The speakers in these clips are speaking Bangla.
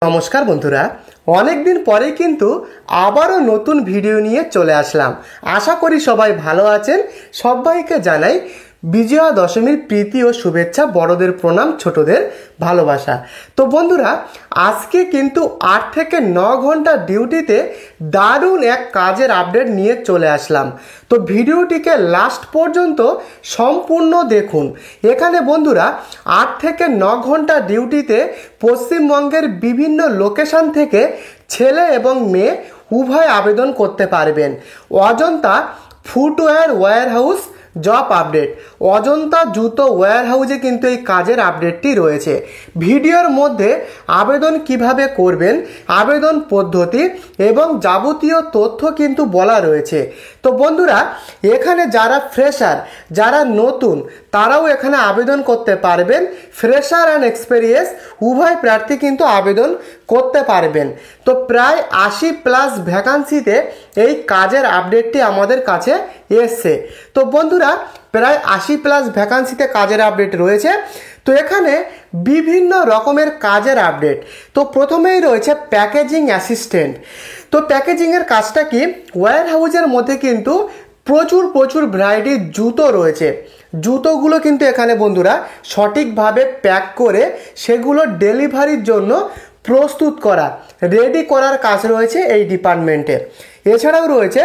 নমস্কার বন্ধুরা, অনেক দিন পরে কিন্তু আবারও নতুন ভিডিও নিয়ে চলে আসলাম। আশা করি সবাই ভালো আছেন। সবাইকে জানাই বিজয়া দশমীর প্রীতি ও শুভেচ্ছা, বড়দের প্রণাম, ছোটদের ভালোবাসা। তো বন্ধুরা, আজকে কিন্তু 8 থেকে 9 ঘন্টা ডিউটিতে দারুণ এক কাজের আপডেট নিয়ে চলে আসলাম। তো ভিডিওটিকে লাস্ট পর্যন্ত সম্পূর্ণ দেখুন। এখানে বন্ধুরা 8 থেকে 9 ঘন্টা ডিউটিতে পশ্চিমবঙ্গের বিভিন্ন লোকেশন থেকে ছেলে এবং মেয়ে উভয় আবেদন করতে পারবেন। Ajanta footwear warehouse job update, Ajanta জুতো ওয়্যারহাউসে কিন্তু এই কাজের আপডেটটি রয়েছে। ভিডিওর মধ্যে আবেদন কিভাবে করবেন, আবেদন পদ্ধতি এবং যাবতীয় তথ্য কিন্তু বলা রয়েছে। তো বন্ধুরা, এখানে যারা ফ্রেশার, যারা নতুন, তারাও এখানে আবেদন করতে পারবেন। ফ্রেশার অ্যান্ড এক্সপেরিয়েন্স উভয় প্রার্থী কিন্তু আবেদন করতে পারবেন। তো প্রায় 80+ ভ্যাকান্সিতে এই কাজের আপডেটটি আমাদের কাছে এসছে। তো বন্ধুরা, প্রায় 80+ ভ্যাকান্সিতে কাজের আপডেট রয়েছে। তো এখানে বিভিন্ন রকমের কাজের আপডেট। তো প্রথমেই রয়েছে প্যাকেজিং অ্যাসিস্ট্যান্ট। তো প্যাকেজিংয়ের কাজটা কি, ওয়্যার হাউসের মধ্যে কিন্তু প্রচুর ভ্যারাইটির জুতো রয়েছে। জুতোগুলো কিন্তু এখানে বন্ধুরা সঠিকভাবে প্যাক করে সেগুলো ডেলিভারির জন্য প্রস্তুত করা, রেডি করার কাজ রয়েছে এই ডিপার্টমেন্টে। এছাড়াও রয়েছে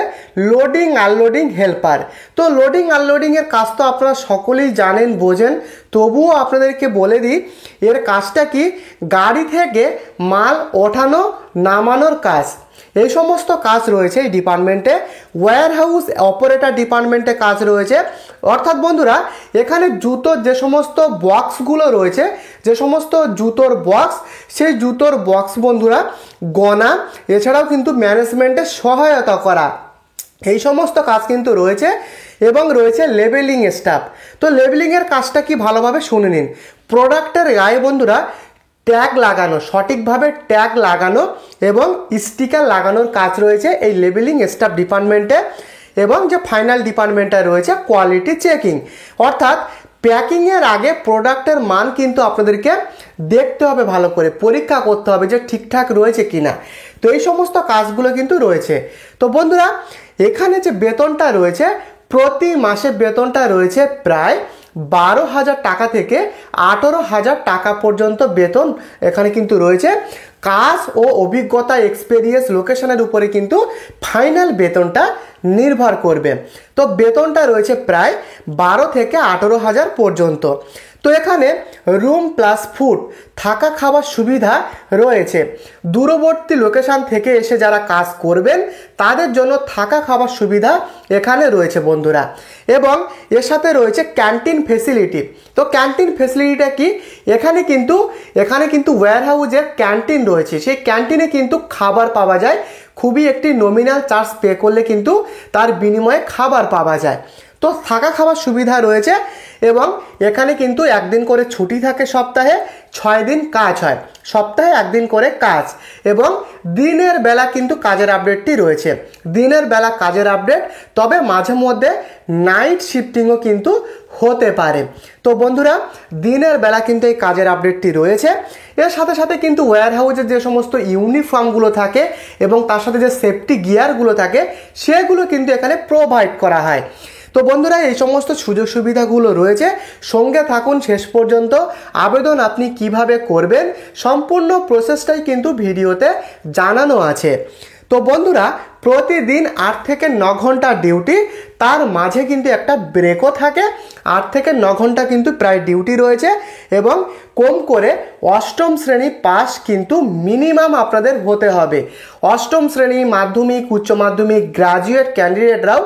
লোডিং আনলোডিং হেল্পার। তো লোডিং আনলোডিংয়ের কাজ তো আপনারা সকলেই জানেন, বোঝেন, তবুও আপনাদেরকে বলে দিই এর কাজটা কি, গাড়ি থেকে মাল ওঠানো নামানোর কাজ। এই সমস্ত কাজ রয়েছে এই ডিপার্টমেন্টে। ওয়্যার হাউস অপারেটর ডিপার্টমেন্টে কাজ রয়েছে। অর্থাৎ বন্ধুরা, এখানে জুতোর যে সমস্ত বক্সগুলো রয়েছে, যে সমস্ত জুতোর বক্স, সেই জুতোর বক্স বন্ধুরা গনা, এছাড়াও কিন্তু ম্যানেজমেন্টে সহায়তা করা, এই সমস্ত কাজ কিন্তু রয়েছে। এবং রয়েছে লেবেলিং স্টাফ। তো লেবেলিংয়ের কাজটা কি ভালোভাবে শুনে নিন। প্রোডাক্টের গায়ে বন্ধুরা ট্যাগ লাগানো, সঠিকভাবে ট্যাগ লাগানো এবং স্টিকার লাগানোর কাজ রয়েছে এই লেবেলিং স্টাফ ডিপার্টমেন্টে। এবং যে ফাইনাল ডিপার্টমেন্টে রয়েছে কোয়ালিটি চেকিং, অর্থাৎ প্যাকিংয়ের আগে প্রোডাক্টের মান কিন্তু আপনাদেরকে দেখতে হবে, ভালো করে পরীক্ষা করতে হবে যে ঠিকঠাক রয়েছে কিনা। তো এই সমস্ত কাজগুলো কিন্তু রয়েছে। তো বন্ধুরা, এখানে যে বেতনটা রয়েছে, প্রতি মাসে বেতনটা রয়েছে প্রায় 12,000 টাকা থেকে 18,000 টাকা পর্যন্ত বেতন এখানে কিন্তু রয়েছে। কাজ ও অভিজ্ঞতা, এক্সপেরিয়েন্স, লোকেশনের উপরে কিন্তু ফাইনাল বেতনটা নির্ভর করবে। তো বেতনটা রয়েছে প্রায় 12 থেকে 18,000 পর্যন্ত। তো এখানে রুম প্লাস ফুড, থাকা খাওয়ার সুবিধা রয়েছে। দূরবর্তী লোকেশন থেকে এসে যারা কাজ করবেন তাদের জন্য থাকা খাওয়ার সুবিধা এখানে রয়েছে বন্ধুরা। এবং এর সাথে রয়েছে ক্যান্টিন ফেসিলিটি। তো ক্যান্টিন ফেসিলিটিটা কি, এখানে কিন্তু ওয়্যার হাউসের ক্যান্টিন রয়েছে। সেই ক্যান্টিনে কিন্তু খাবার পাওয়া যায়। খুবই একটি নমিনাল চার্জ পে করলে কিন্তু তার বিনিময়ে খাবার পাওয়া যায়। তো থাকা খাওয়ার সুবিধা রয়েছে। এবং এখানে কিন্তু একদিন করে ছুটি থাকে, সপ্তাহে 6 দিন কাজ হয়, সপ্তাহে একদিন করে কাজ। এবং দিনের বেলা কিন্তু কাজের আপডেটটি রয়েছে, দিনের বেলা কাজের আপডেট। তবে মাঝে মধ্যে নাইট শিফটিংও কিন্তু হতে পারে। তো বন্ধুরা, দিনের বেলা কিন্তু এই কাজের আপডেটটি রয়েছে। এর সাথে সাথে কিন্তু ওয়্যার হাউসের যে সমস্ত ইউনিফর্মগুলো থাকে এবং তার সাথে যে সেফটি গিয়ারগুলো থাকে সেগুলো কিন্তু এখানে প্রোভাইড করা হয়। তো বন্ধুরা, এই সমস্ত সুযোগ সুবিধাগুলো রয়েছে। সঙ্গে থাকুন শেষ পর্যন্ত। আবেদন আপনি কিভাবে করবেন সম্পূর্ণ প্রসেসটাই কিন্তু ভিডিওতে জানানো আছে। তো বন্ধুরা, প্রতিদিন 8 থেকে 9 ঘন্টা ডিউটি, তার মাঝে কিন্তু একটা ব্রেকও থাকে। 8 থেকে 9 ঘন্টা কিন্তু প্রায় ডিউটি রয়েছে। এবং কম করে 8ম শ্রেণী পাস কিন্তু মিনিমাম আপনাদের হতে হবে। 8ম শ্রেণী, মাধ্যমিক, উচ্চ মাধ্যমিক, গ্রাজুয়েট ক্যান্ডিডেটরাও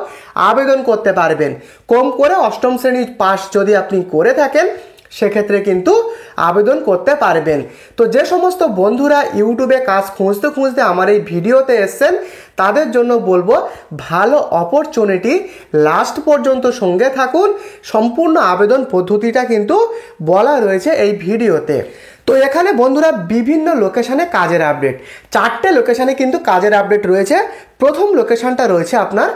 আবেদন করতে পারবেন। কম করে 8ম শ্রেণী পাস যদি আপনি করে থাকেন সেক্ষেত্রে কিন্তু আবেদন করতে পারবেন। তো যে সমস্ত বন্ধুরা ইউটিউবে কাজ খুঁজতে আমার এই ভিডিওতে এসছেন তাদের জন্য বলবো, ভালো অপরচুনিটি, লাস্ট পর্যন্ত সঙ্গে থাকুন। সম্পূর্ণ আবেদন পদ্ধতিটা কিন্তু বলা রয়েছে এই ভিডিওতে। তো তো এখানে বন্ধুরা বিভিন্ন লোকেশানে কাজের আপডেট, 4টে লোকেশানে কিন্তু কাজের আপডেট রয়েছে। প্রথম লোকেশানটা রয়েছে আপনার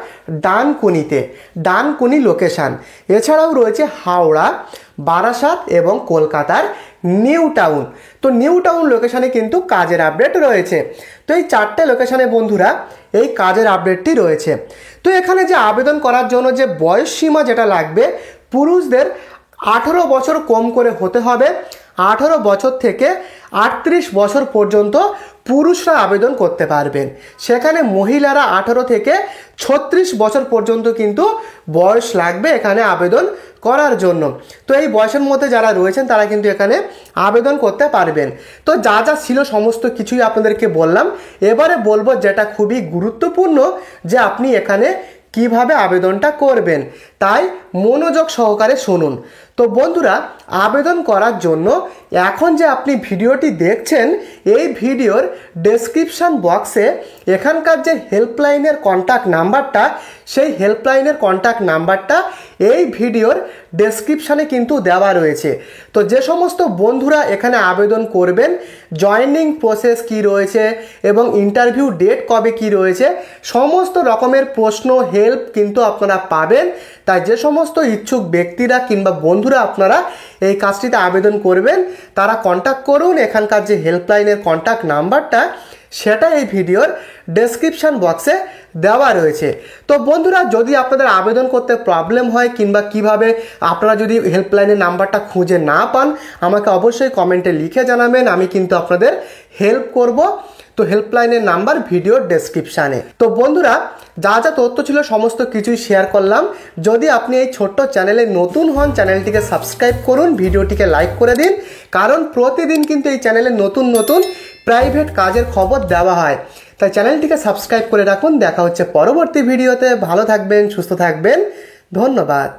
ডানকুনিতে, ডানকুনি লোকেশান। এছাড়াও রয়েছে হাওড়া, বারাসাত এবং কলকাতার নিউ টাউন। তো নিউ টাউন লোকেশানে কিন্তু কাজের আপডেট রয়েছে। তো এই 4টে লোকেশানে বন্ধুরা এই কাজের আপডেটটি রয়েছে। তো এখানে যে আবেদন করার জন্য যে বয়স সীমা যেটা লাগবে, পুরুষদের 18 বছর কম করে হতে হবে। 18 বছর থেকে 38 বছর পর্যন্ত পুরুষরা আবেদন করতে পারবেন। সেখানে মহিলারা 18 থেকে 36 বছর পর্যন্ত কিন্তু বয়স লাগবে এখানে আবেদন করার জন্য। তো এই বয়সের মধ্যে যারা রয়েছেন তারা কিন্তু এখানে আবেদন করতে পারবেন। তো যা যা ছিল সমস্ত কিছুই আপনাদেরকে বললাম। এবারে বলবো যেটা খুবই গুরুত্বপূর্ণ, যে আপনি এখানে কিভাবে আবেদনটা করবেন, তাই মনোযোগ সহকারে শুনুন। তো বন্ধুরা, আবেদন করার জন্য এখন যে আপনি ভিডিওটি দেখছেন, এই ভিডিওর ডেসক্রিপশন বক্সে এখানকার যে হেল্পলাইনের কন্ট্যাক্ট নাম্বারটা, সেই হেল্পলাইনের কন্ট্যাক্ট নাম্বারটা এই ভিডিওর ডেসক্রিপশানে কিন্তু দেওয়া রয়েছে। তো যে সমস্ত বন্ধুরা এখানে আবেদন করবেন, জয়েনিং প্রসেস কি রয়েছে এবং ইন্টারভিউ ডেট কবে কি রয়েছে, সমস্ত রকমের প্রশ্ন হেল্প কিন্তু আপনারা পাবেন। তাই যে সমস্ত ইচ্ছুক ব্যক্তিরা কিংবা বন্ধুরা আপনারা এই কাজটিতে আবেদন করবেন, তারা কন্ট্যাক্ট করুন। এখানকার যে হেল্পলাইনের কন্ট্যাক্ট নাম্বারটা, সেটা এই ভিডিওর ডেসক্রিপশন বক্সে দেওয়া রয়েছে। তো বন্ধুরা, যদি আপনাদের আবেদন করতে প্রবলেম হয় কিংবা কিভাবে আপনারা যদি হেল্পলাইনের নাম্বারটা খুঁজে না পান, আমাকে অবশ্যই কমেন্টে লিখে জানাবেন, আমি কিন্তু আপনাদের হেল্প করব। তো হেল্পলাইনের নাম্বার ভিডিওর ডেসক্রিপশানে। তো বন্ধুরা, যা যা তথ্য ছিল সমস্ত কিছুই শেয়ার করলাম। যদি আপনি এই ছোট্ট চ্যানেলে নতুন হন, চ্যানেলটিকে সাবস্ক্রাইব করুন, ভিডিওটিকে লাইক করে দিন, কারণ প্রতিদিন কিন্তু এই চ্যানেলে নতুন নতুন প্রাইভেট কাজের খবর দেওয়া হয়। তাই চ্যানেলটিকে সাবস্ক্রাইব করে রাখুন। দেখা হচ্ছে পরবর্তী ভিডিওতে। ভালো থাকবেন, সুস্থ থাকবেন, ধন্যবাদ।